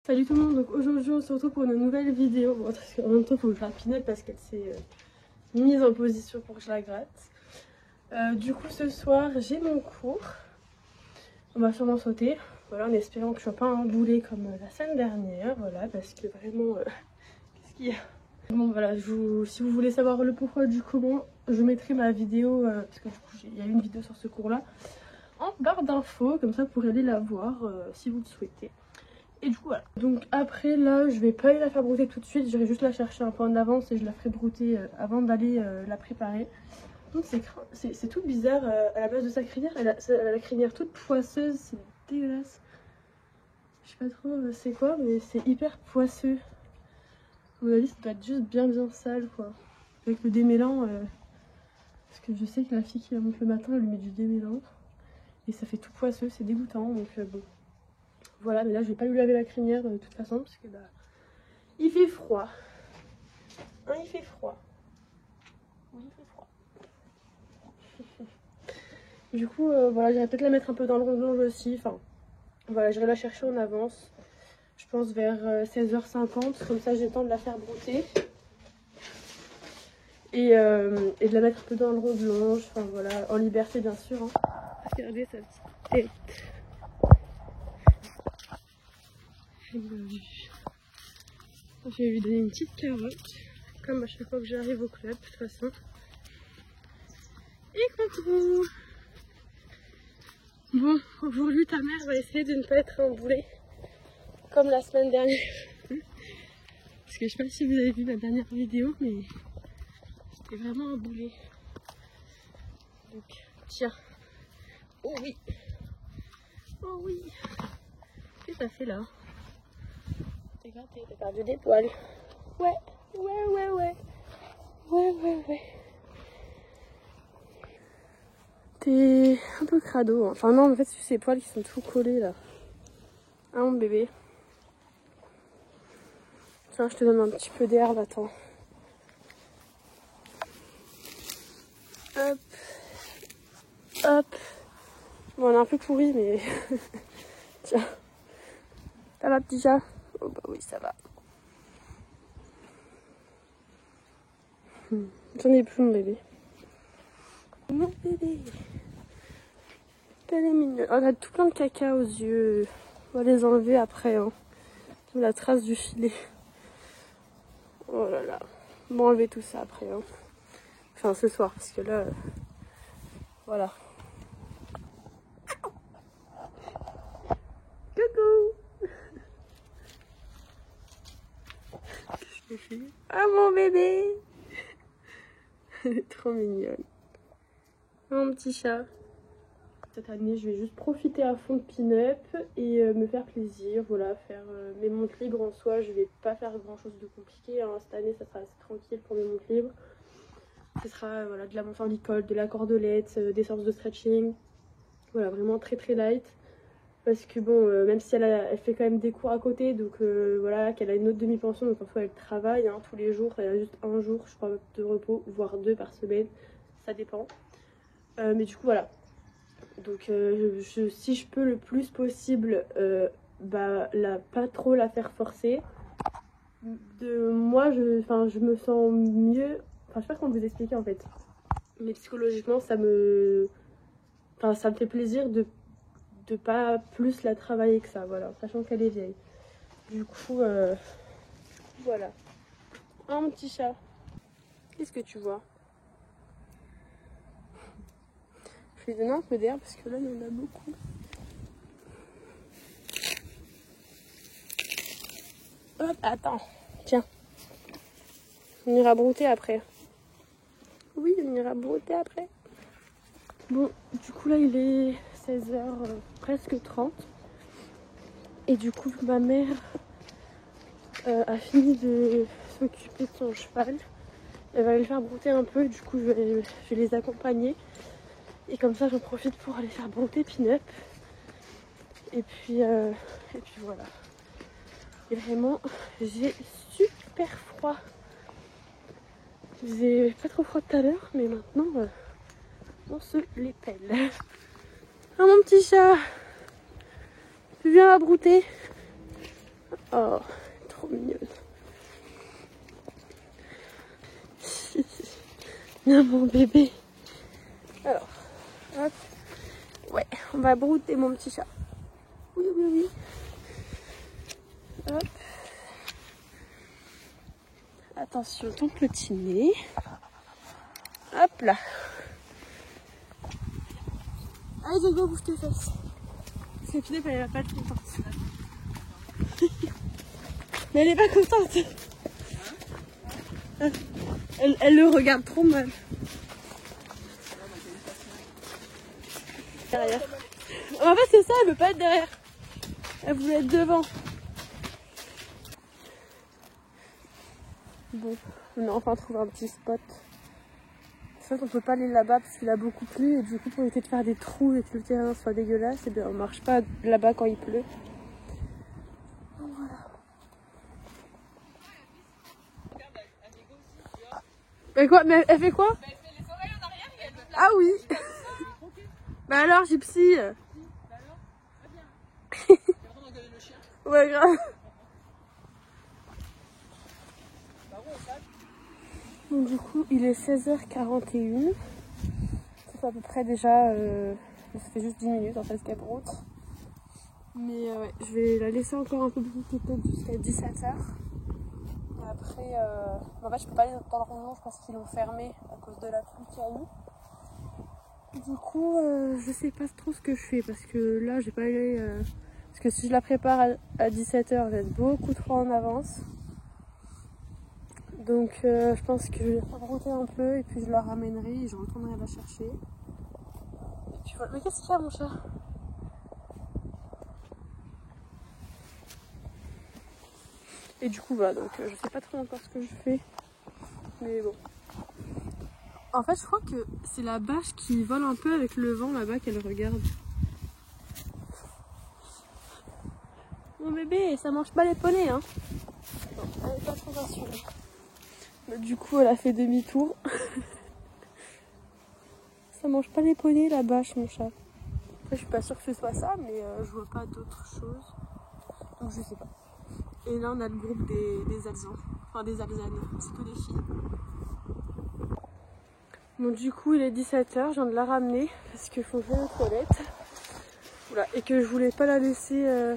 Salut tout le monde, donc aujourd'hui on se retrouve pour une nouvelle vidéo. Bon, parce qu'en même temps il faut que je la pinette parce qu'elle s'est mise en position pour que je la gratte. Du coup ce soir j'ai mon cours. On va sûrement sauter, voilà, en espérant que je sois pas un boulet comme la semaine dernière, voilà, parce que vraiment, qu'est-ce qu'il y a? Bon voilà, si vous voulez savoir le pourquoi du comment, je mettrai ma vidéo, parce que du coup il y a une vidéo sur ce cours là, en barre d'infos, comme ça vous pourrez aller la voir si vous le souhaitez. Et du coup voilà, donc après là je vais pas aller la faire brouter tout de suite, j'irai juste la chercher un peu en avance et je la ferai brouter avant d'aller la préparer. Donc c'est tout bizarre à la base de sa crinière, elle a la crinière toute poisseuse, c'est dégueulasse. Je sais pas trop c'est quoi, mais c'est hyper poisseux. À mon avis ça doit être juste bien sale quoi. Avec le démêlant, parce que je sais que la fille qui la monte le matin elle lui met du démêlant. Et ça fait tout poisseux, c'est dégoûtant, donc bon. Voilà, mais là je vais pas lui laver la crinière de toute façon parce que bah il fait froid. Hein, il fait froid. Oui, il fait froid. Du coup, voilà, j'irai peut-être la mettre un peu dans le ronge aussi. Enfin, voilà, j'irai la chercher en avance. Je pense vers 16h50, comme ça j'ai le temps de la faire brouter. Et de la mettre un peu dans le ronge, enfin voilà, en liberté bien sûr. Hein. Regardez sa petite tête. Je vais lui donner une petite carotte, comme à chaque fois que j'arrive au club de toute façon. Et coucou! Bon, aujourd'hui ta mère va essayer de ne pas être un boulet comme la semaine dernière. Parce que je sais pas si vous avez vu ma dernière vidéo, mais c'était vraiment un boulet. Donc, tiens. Oh oui! Oh oui! Qu'est-ce que t'as fait là? T'es gratté, t'as perdu des poils. Ouais, ouais. Ouais. T'es un peu crado. Hein. Enfin non, en fait, c'est ces poils qui sont tout collés là. Hein, mon bébé? Tiens, je te donne un petit peu d'herbe, attends. Hop. Hop. Bon, on est un peu pourri, mais... Tiens. Ça va, petit chat? Oh bah oui, ça va. J'en ai plus, mon bébé. Mon bébé. Elle est mignonne. Oh, on a tout plein de caca aux yeux. On va les enlever après. Hein. La trace du filet. Oh là là. Bon, enlever tout ça après. Hein. Enfin, ce soir, parce que là... voilà. Coucou. Qu'est-ce qu'elle fait? Ah, mon bébé. Elle est trop mignonne. Mon petit chat. Cette année, je vais juste profiter à fond de pin-up et me faire plaisir, voilà, faire mes montres libres en soi. Je vais pas faire grand chose de compliqué, hein. Cette année ça sera assez tranquille pour mes montres libres. Ce sera voilà, de la montée en licol, de la cordelette, des séances de stretching, voilà, vraiment très light. Parce que bon, même si elle fait quand même des cours à côté, donc voilà, qu'elle a une autre demi-pension, donc en soi elle travaille hein, tous les jours, elle a juste un jour je crois de repos, voire 2 par semaine, ça dépend. Mais du coup voilà. Donc si je peux le plus possible bah, pas trop la faire forcer. Moi je me sens mieux. Enfin je sais pas comment vous expliquer en fait. Mais psychologiquement ça me fait plaisir de pas plus la travailler que ça, voilà, sachant qu'elle est vieille. Du coup voilà. Oh mon petit chat. Qu'est-ce que tu vois? Je vais donner un peu d'air parce que là il y en a beaucoup. Hop, attends, tiens. On ira brouter après. Oui, on ira brouter après. Bon, du coup là il est 16h presque 30. Et du coup ma mère a fini de s'occuper de son cheval. Elle va aller le faire brouter un peu, du coup je vais les accompagner. Et comme ça j'en profite pour aller faire brouter pin-up. Et puis voilà. Et vraiment j'ai super froid. J'ai pas trop froid tout à l'heure, mais maintenant on se les pèle. Ah mon petit chat, tu viens à brouter? Oh, trop mignonne. Bien mon bébé. Alors, hop. Ouais, on va brouter mon petit chat. Oui, oui, oui. Hop. Attention, ton petit nez. Hop là. Allez, Diego, bouge tes fesses. Parce que Pinep, elle va pas être contente. Mais elle est pas contente. Elle le regarde trop mal. Derrière. En fait, c'est ça, elle veut pas être derrière. Elle voulait être devant. Bon, on a enfin trouvé un petit spot. En fait, on peut pas aller là-bas parce qu'il a beaucoup plu. Et du coup, pour éviter de faire des trous et que le terrain soit dégueulasse, et bien, on marche pas là-bas quand il pleut. Donc, voilà. Mais quoi? Mais elle fait quoi? Elle fait les oreilles en arrière et elle me place. Ah oui. Bah alors, Gypsy. Bah alors, très bien. T'es en train d'engueuler le chien? Ouais, grave. Donc du coup, il est 16h41. Ça fait à peu près déjà... ça fait juste 10 minutes en fait qu'elle broute. Mais ouais, je vais la laisser encore un peu brouter peut-être jusqu'à 17h. Et après, en fait, je peux pas aller dans le ronge parce qu'ils l'ont fermé à cause de la pluie qu'il y a eu. Du coup, je sais pas trop ce que je fais parce que là, j'ai pas allé... parce que si je la prépare à 17h, je vais être beaucoup trop en avance. Donc je pense que je vais brouter un peu et puis je la ramènerai et je retournerai la chercher. Et puis voilà. Mais qu'est-ce qu'il y a mon chat? Et du coup voilà, donc je sais pas trop encore ce que je fais. Mais bon. En fait je crois que c'est la bâche qui vole un peu avec le vent là-bas qu'elle regarde. Mon bébé, ça mange pas les poneys hein. Non, elle est pas trop rassurée. Mais du coup elle a fait demi-tour. Ça mange pas les poneys la bâche mon chat. Après, je suis pas sûre que ce soit ça, mais je vois pas d'autre chose. Donc je sais pas. Et là on a le groupe des Alzans. Enfin des Alzanes, c'est que des filles. Bon du coup il est 17h, je viens de la ramener parce qu'il faut faire les toilettes. Voilà. Et que je voulais pas la laisser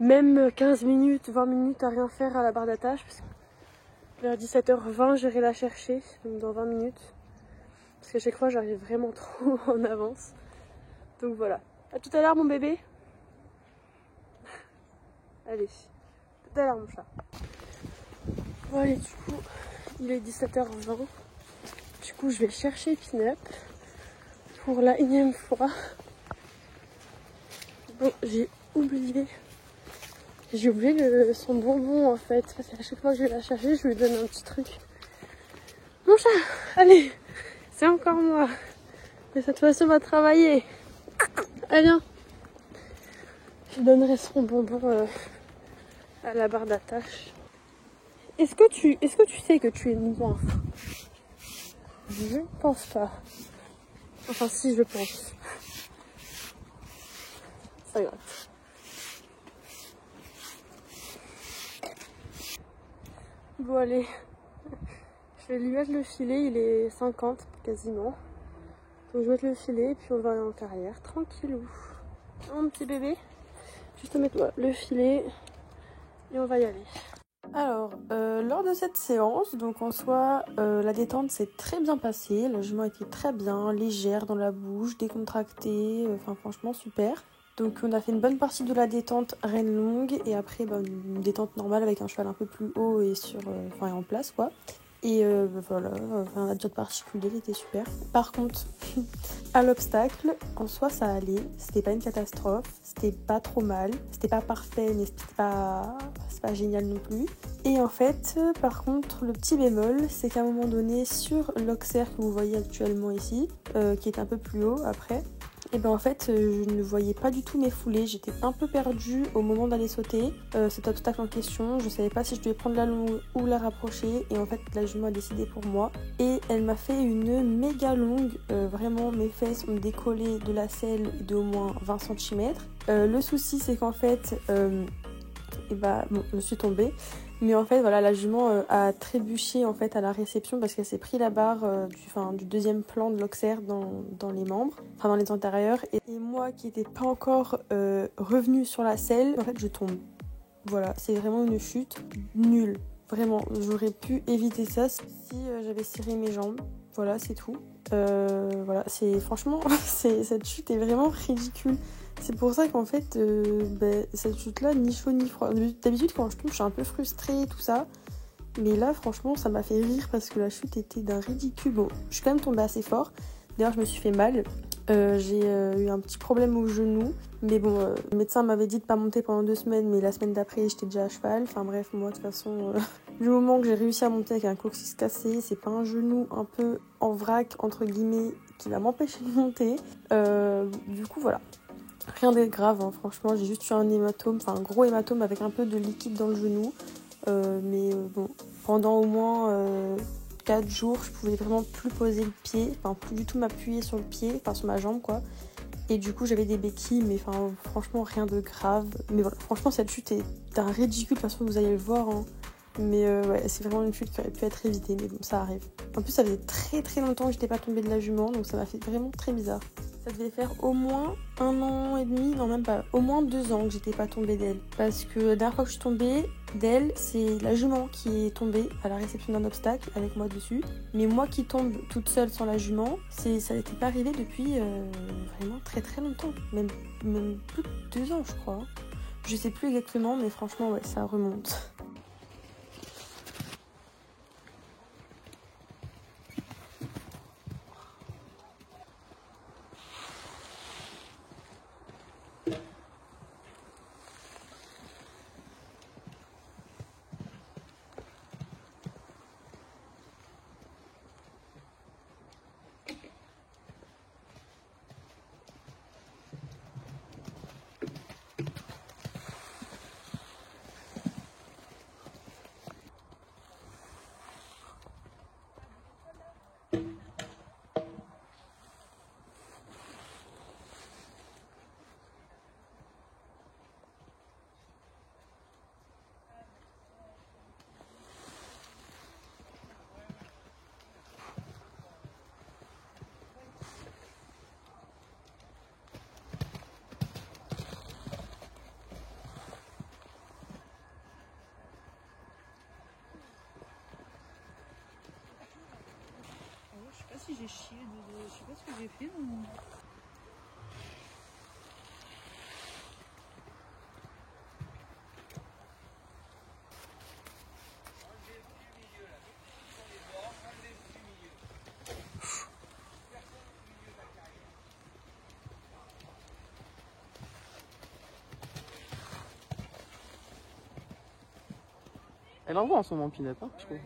même 15 minutes, 20 minutes à rien faire à la barre d'attache. Parce que vers 17h20 j'irai la chercher, donc dans 20 minutes. Parce qu'à chaque fois j'arrive vraiment trop en avance. Donc voilà. À tout à l'heure mon bébé. Allez, tout à l'heure mon chat. Bon allez, du coup, il est 17h20. Du coup, je vais chercher Pinep pour la énième fois. Bon, j'ai oublié son bonbon en fait. Parce qu'à chaque fois que je vais la chercher, je lui donne un petit truc. Mon chat, allez, c'est encore moi. Mais cette fois-ci, on va travailler. Allez, viens. Je donnerai son bonbon à la barre d'attache. Est-ce que tu sais que tu es noir? Je ne pense pas. Enfin si, je pense. Ça gratte. Bon allez. Je vais lui mettre le filet, il est 50 quasiment. Donc je vais mettre le filet et puis on va aller en carrière. Tranquillou. Mon petit bébé. Juste mettre le filet et on va y aller. Alors, lors de cette séance, donc en soi, la détente s'est très bien passée. La jument était très bien, légère dans la bouche, décontractée, enfin franchement super. Donc on a fait une bonne partie de la détente reine longue et après une détente normale avec un cheval un peu plus haut et en place quoi. Et voilà, enfin, la détente particulière était super. Par contre, à l'obstacle, en soi ça allait, c'était pas une catastrophe, c'était pas trop mal, c'était pas parfait mais c'est pas génial non plus. Et en fait, par contre, le petit bémol, c'est qu'à un moment donné, sur l'auxerre que vous voyez actuellement ici, qui est un peu plus haut après, et ben en fait je ne voyais pas du tout mes foulées, j'étais un peu perdue au moment d'aller sauter. C'était tout à fait en question, je savais pas si je devais prendre la longue ou la rapprocher et en fait la jument a décidé pour moi et elle m'a fait une méga longue, vraiment mes fesses ont décollé de la selle de au moins 20 cm. Le souci c'est qu'en fait et bah bon, je suis tombée. Mais en fait, voilà, la jument a trébuché en fait à la réception parce qu'elle s'est pris la barre du deuxième plan de l'oxaire dans les membres, enfin dans les antérieurs. Et moi qui n'étais pas encore revenue sur la selle, en fait je tombe. Voilà, c'est vraiment une chute nulle. Vraiment, j'aurais pu éviter ça si j'avais serré mes jambes. Voilà, c'est tout. Voilà, c'est franchement, cette chute est vraiment ridicule. C'est pour ça qu'en fait, cette chute-là, ni chaud ni froid. D'habitude, quand je tombe, je suis un peu frustrée, tout ça. Mais là, franchement, ça m'a fait rire parce que la chute était d'un ridicule. Bon, je suis quand même tombée assez fort. D'ailleurs, je me suis fait mal. J'ai eu un petit problème au genou. Mais bon, le médecin m'avait dit de pas monter pendant 2 semaines. Mais la semaine d'après, j'étais déjà à cheval. Enfin bref, moi, de toute façon, du moment que j'ai réussi à monter avec un coccyx cassé, c'est pas un genou un peu en vrac, entre guillemets, qui va m'empêcher de monter. Du coup, voilà. Rien de grave, hein. Franchement, j'ai juste eu un hématome, enfin un gros hématome avec un peu de liquide dans le genou. Mais bon, pendant au moins 4 jours, je pouvais vraiment plus poser le pied, enfin plus du tout m'appuyer sur le pied, enfin sur ma jambe quoi. Et du coup, j'avais des béquilles, mais enfin franchement rien de grave. Mais voilà, franchement cette chute est d'un ridicule, de toute façon vous allez le voir. Hein. Mais ouais, c'est vraiment une chute qui aurait pu être évitée, mais bon, ça arrive. En plus, ça faisait très très longtemps que j'étais pas tombée de la jument, donc ça m'a fait vraiment très bizarre. Ça devait faire au moins 1 an et demi, non même pas, au moins 2 ans que j'étais pas tombée d'elle. Parce que la dernière fois que je suis tombée d'elle, c'est la jument qui est tombée à la réception d'un obstacle avec moi dessus. Mais moi qui tombe toute seule sans la jument, ça n'était pas arrivé depuis vraiment très très longtemps. Même plus de 2 ans je crois. Je sais plus exactement, mais franchement ouais, ça remonte. Je sais pas si j'ai chié, je sais pas ce que j'ai fait. Mais... Elle envoie en ce moment Pinette, hein, je trouve.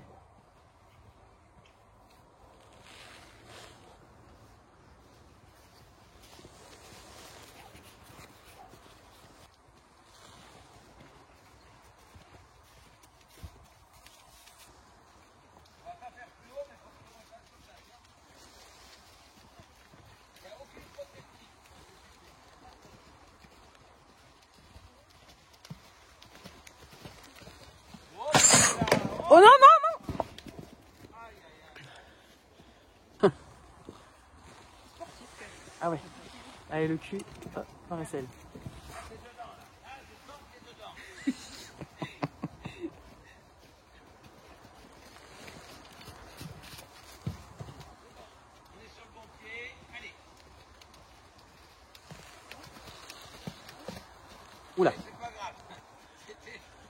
Oh non, non, non. Ah ouais. Allez, le cul, hop, dans la selle. Oula. C'est pas grave.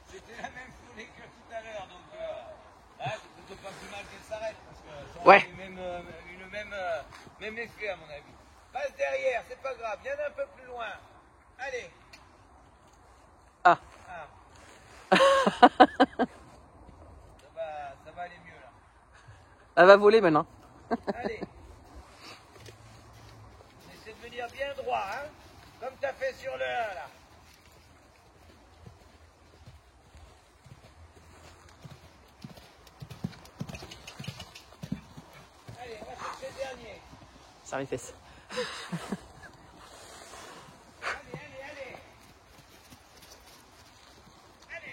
C'était la même foulée que tout à l'heure, donc là, c'est plutôt pas plus mal qu'elle s'arrête, parce que ça aurait eu le même effet à mon avis. Passe derrière, c'est pas grave, viens un peu plus loin. Allez. Ah. Ça va aller mieux là. Elle va voler maintenant. Allez. Essaie de venir bien droit, hein, comme t'as fait sur le 1 là. Allez, on va chercher le dernier. Ça les fesses. Allez.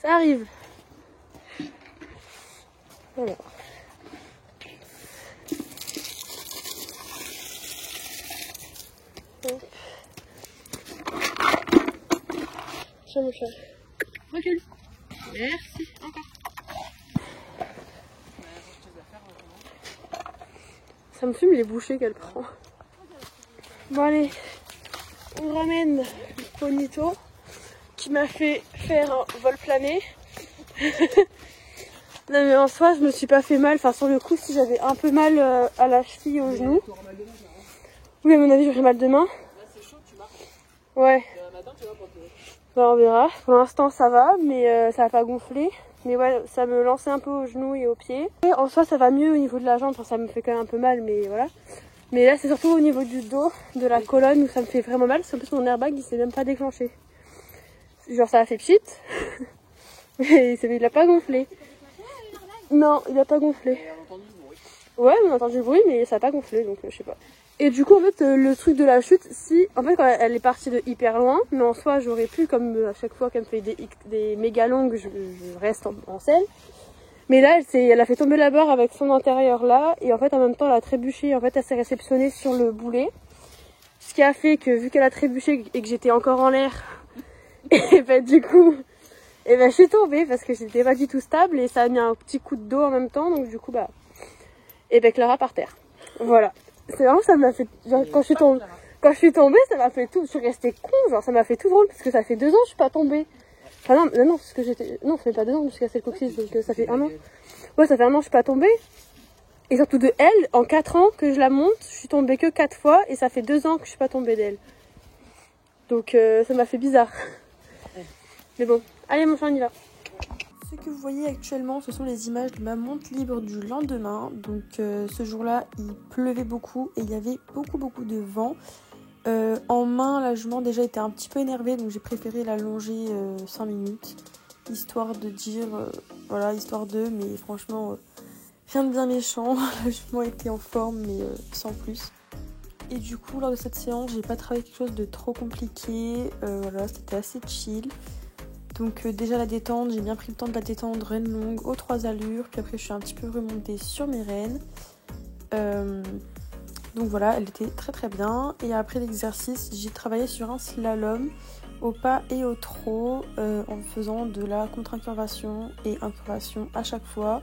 Ça arrive. Voilà. Hop. Tiens mon chat. Recule. Merci. Encore. Ça me fume les bouchées qu'elle prend. Bon allez, on ramène le Ponito qui m'a fait faire un vol plané. Non mais en soi je me suis pas fait mal, enfin sur le coup si j'avais un peu mal à la cheville, au genou. Oui à mon avis j'aurais mal demain. Ouais. Ben, on verra, pour l'instant ça va mais ça va pas gonfler. Mais ouais ça me lançait un peu au genou et aux pieds. Et en soi ça va mieux au niveau de la jambe, enfin, ça me fait quand même un peu mal mais voilà. Mais là c'est surtout au niveau du dos, de la colonne où ça me fait vraiment mal. Parce qu'en plus mon airbag il s'est même pas déclenché. Genre ça a fait pchit. Mais il a pas gonflé. Non, il a pas gonflé. Ouais, on a entendu le bruit, mais ça a pas gonflé, donc je sais pas. Et du coup, en fait, le truc de la chute, si, en fait, quand elle est partie de hyper loin, mais en soi, j'aurais pu, comme à chaque fois qu'elle me fait des méga longues, je reste en selle. Mais là, elle a fait tomber la barre avec son intérieur là, et en fait, en même temps, elle a trébuché, en fait, elle s'est réceptionnée sur le boulet. Ce qui a fait que, vu qu'elle a trébuché et que j'étais encore en l'air, et ben du coup... Et ben je suis tombée parce que j'étais pas du tout stable et ça a mis un petit coup de dos en même temps, donc du coup bah... Et ben Clara par terre. Voilà. C'est vraiment ça m'a fait... Genre, quand je suis tombée, ça m'a fait tout... Je suis restée con, genre ça m'a fait tout drôle parce que ça fait 2 ans que je suis pas tombée. Enfin non, parce que j'étais... Non, ça fait pas 2 ans que je me suis cassé le coccyx, donc ça fait 1 an. Ouais, ça fait 1 an que je suis pas tombée. Et surtout de elle, en 4 ans que je la monte, je suis tombée que 4 fois et ça fait 2 ans que je suis pas tombée d'elle. Donc ça m'a fait bizarre. Mais bon, allez mon chat, on y va. Ce que vous voyez actuellement, ce sont les images de ma monte libre du lendemain. Donc ce jour-là, il pleuvait beaucoup et il y avait beaucoup de vent. En main, la jument déjà était un petit peu énervée, donc j'ai préféré la longer 5 minutes. Histoire de dire, voilà, histoire de, mais franchement, rien de bien méchant. La jument était en forme, mais sans plus. Et du coup, lors de cette séance, j'ai pas travaillé quelque chose de trop compliqué. Voilà, c'était assez chill. Donc déjà la détente, j'ai bien pris le temps de la détendre, rênes longues aux 3 allures. Puis après je suis un petit peu remontée sur mes rênes. Donc voilà, elle était très bien. Et après l'exercice, j'ai travaillé sur un slalom au pas et au trot en faisant de la contre-incurvation et incurvation à chaque fois.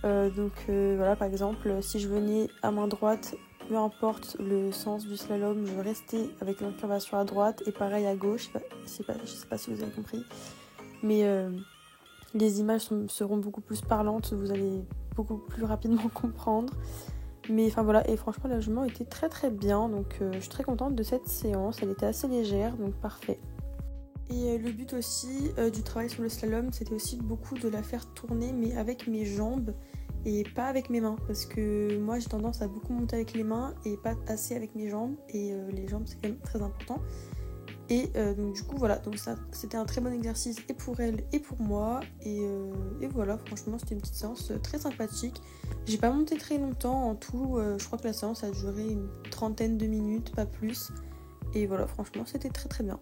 Voilà, par exemple, si je venais à main droite, peu importe le sens du slalom, je restais avec l'incurvation à droite et pareil à gauche. Je sais pas si vous avez compris, mais les images seront beaucoup plus parlantes, vous allez beaucoup plus rapidement comprendre. Mais enfin voilà, et franchement la jument était très bien, donc je suis très contente de cette séance, elle était assez légère, donc parfait. Et le but aussi du travail sur le slalom, c'était aussi beaucoup de la faire tourner, mais avec mes jambes et pas avec mes mains, parce que moi j'ai tendance à beaucoup monter avec les mains et pas assez avec mes jambes, et les jambes c'est quand même très important. Et donc du coup voilà, donc ça c'était un très bon exercice et pour elle et pour moi, et voilà, franchement c'était une petite séance très sympathique. J'ai pas monté très longtemps en tout, je crois que la séance a duré une 30aine de minutes, pas plus, et voilà, franchement c'était très bien.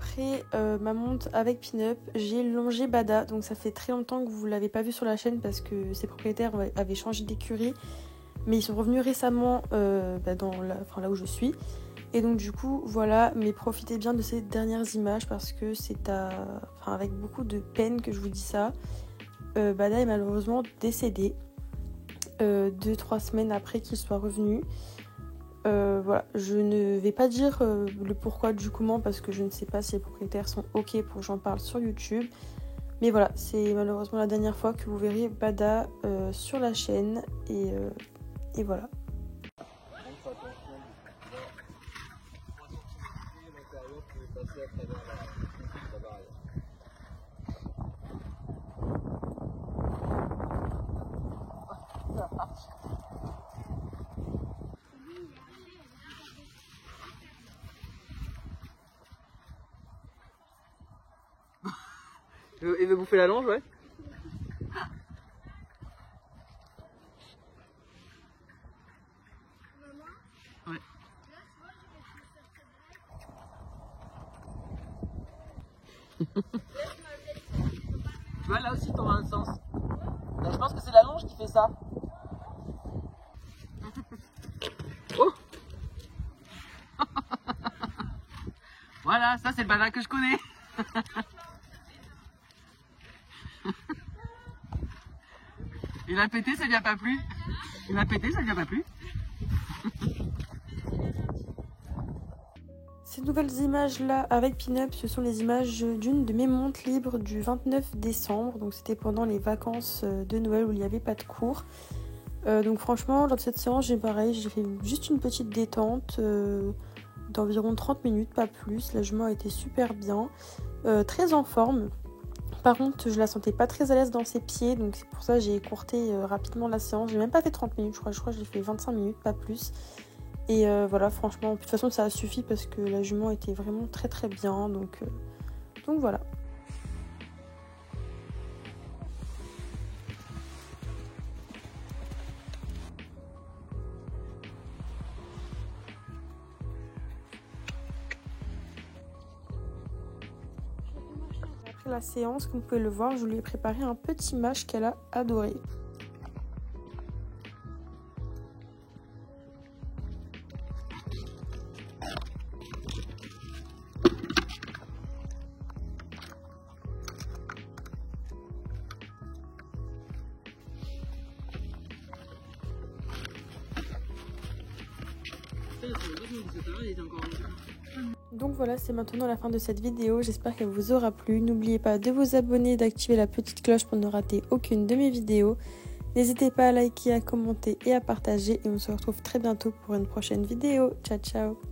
après ma monte avec Pin-Up, j'ai longé Bada. Donc ça fait très longtemps que vous ne l'avez pas vu sur la chaîne parce que ses propriétaires avaient changé d'écurie. Mais ils sont revenus récemment là où je suis. Et donc du coup voilà, mais profitez bien de ces dernières images parce que c'est avec beaucoup de peine que je vous dis ça. Bada est malheureusement décédé 2-3 semaines après qu'il soit revenu. Voilà, je ne vais pas dire le pourquoi du comment parce que je ne sais pas si les propriétaires sont ok pour que j'en parle sur YouTube. Mais voilà, c'est malheureusement la dernière fois que vous verrez Bada sur la chaîne et voilà. Il veut bouffer la longe, ouais. Ouais. Tu vois, là aussi, t'auras un sens. Mais je pense que c'est la longe qui fait ça. Oh. Voilà, ça c'est le Bada que je connais. Il a pété, ça lui a pas plu. Il a pété, ça lui a pas plu. Ces nouvelles images là avec Pin-Up, ce sont les images d'une de mes montes libres du 29 décembre. Donc c'était pendant les vacances de Noël où il n'y avait pas de cours. Donc franchement, lors de cette séance, j'ai fait juste une petite détente d'environ 30 minutes, pas plus. La jument était super bien, très en forme. Par contre, je la sentais pas très à l'aise dans ses pieds, donc c'est pour ça que j'ai écourté rapidement la séance. J'ai même pas fait 30 minutes, je crois que j'ai fait 25 minutes, pas plus. Et voilà, franchement, de toute façon, ça a suffi parce que la jument était vraiment très très bien, donc voilà. Après la séance, comme vous pouvez le voir, je lui ai préparé un petit mash qu'elle a adoré. Donc voilà, c'est maintenant la fin de cette vidéo, j'espère qu'elle vous aura plu. N'oubliez pas de vous abonner, d'activer la petite cloche pour ne rater aucune de mes vidéos. N'hésitez pas à liker, à commenter et à partager et on se retrouve très bientôt pour une prochaine vidéo. Ciao ciao.